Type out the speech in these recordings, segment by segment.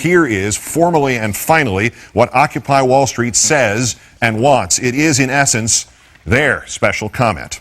here is, formally and finally, what Occupy Wall Street says and wants. It is, in essence, their special comment.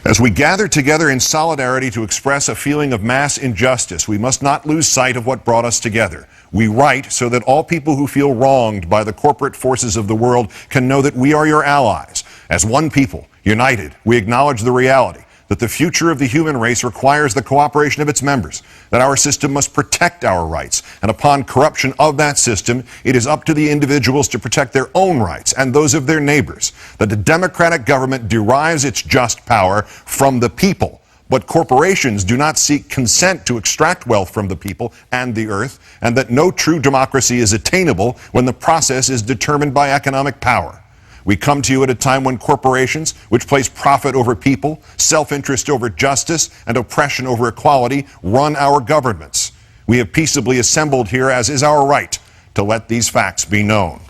As we gather together in solidarity to express a feeling of mass injustice, we must not lose sight of what brought us together. We write so that all people who feel wronged by the corporate forces of the world can know that we are your allies. As one people, united, we acknowledge the reality that the future of the human race requires the cooperation of its members, that our system must protect our rights, and upon corruption of that system, it is up to the individuals to protect their own rights and those of their neighbors, that the democratic government derives its just power from the people, but corporations do not seek consent to extract wealth from the people and the earth, and that no true democracy is attainable when the process is determined by economic power. We come to you at a time when corporations, which place profit over people, self-interest over justice, and oppression over equality, run our governments. We have peaceably assembled here, as is our right, to let these facts be known.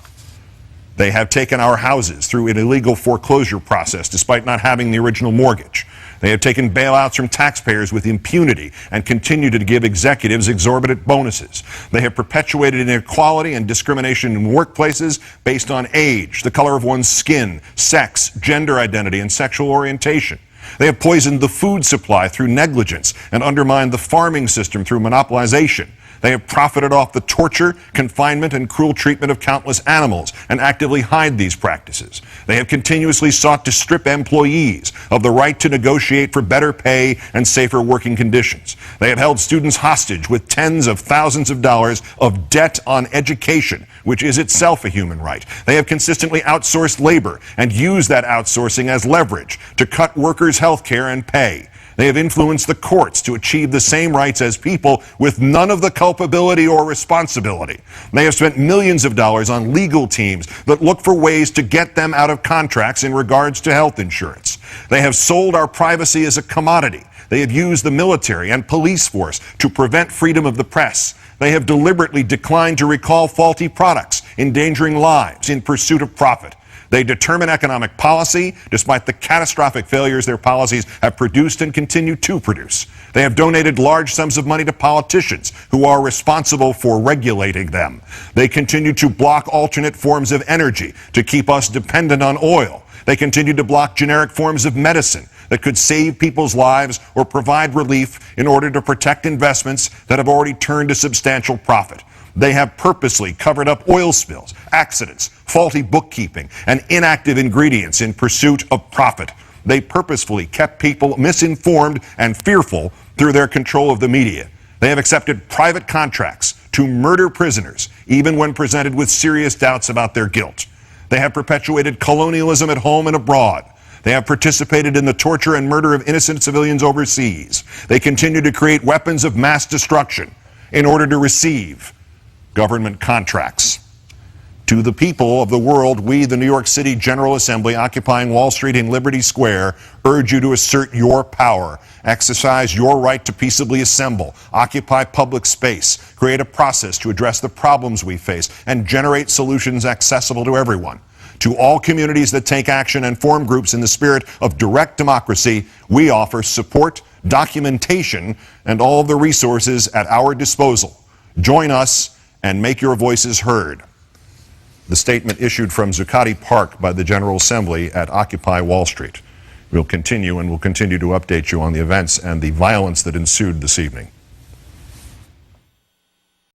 They have taken our houses through an illegal foreclosure process despite not having the original mortgage. They have taken bailouts from taxpayers with impunity and continue to give executives exorbitant bonuses. They have perpetuated inequality and discrimination in workplaces based on age, the color of one's skin, sex, gender identity, and sexual orientation. They have poisoned the food supply through negligence and undermined the farming system through monopolization. They have profited off the torture, confinement, and cruel treatment of countless animals and actively hide these practices. They have continuously sought to strip employees of the right to negotiate for better pay and safer working conditions. They have held students hostage with tens of thousands of dollars of debt on education, which is itself a human right. They have consistently outsourced labor and used that outsourcing as leverage to cut workers' health care and pay. They have influenced the courts to achieve the same rights as people with none of the culpability or responsibility. They have spent millions of dollars on legal teams that look for ways to get them out of contracts in regards to health insurance. They have sold our privacy as a commodity. They have used the military and police force to prevent freedom of the press. They have deliberately declined to recall faulty products, endangering lives in pursuit of profit. They determine economic policy despite the catastrophic failures their policies have produced and continue to produce. They have donated large sums of money to politicians who are responsible for regulating them. They continue to block alternate forms of energy to keep us dependent on oil. They continue to block generic forms of medicine that could save people's lives or provide relief in order to protect investments that have already turned a substantial profit. They have purposely covered up oil spills, accidents, faulty bookkeeping, and inactive ingredients in pursuit of profit. They purposefully kept people misinformed and fearful through their control of the media. They have accepted private contracts to murder prisoners, even when presented with serious doubts about their guilt. They have perpetuated colonialism at home and abroad. They have participated in the torture and murder of innocent civilians overseas. They continue to create weapons of mass destruction in order to receive government contracts. To the people of the world, we, the New York City General Assembly, occupying Wall Street and Liberty Square, urge you to assert your power, exercise your right to peaceably assemble, occupy public space, create a process to address the problems we face, and generate solutions accessible to everyone. To all communities that take action and form groups in the spirit of direct democracy, we offer support, documentation, and all of the resources at our disposal. Join us and make your voices heard. The statement issued from Zuccotti Park by the General Assembly at Occupy Wall Street. We'll continue to update you on the events and the violence that ensued this evening.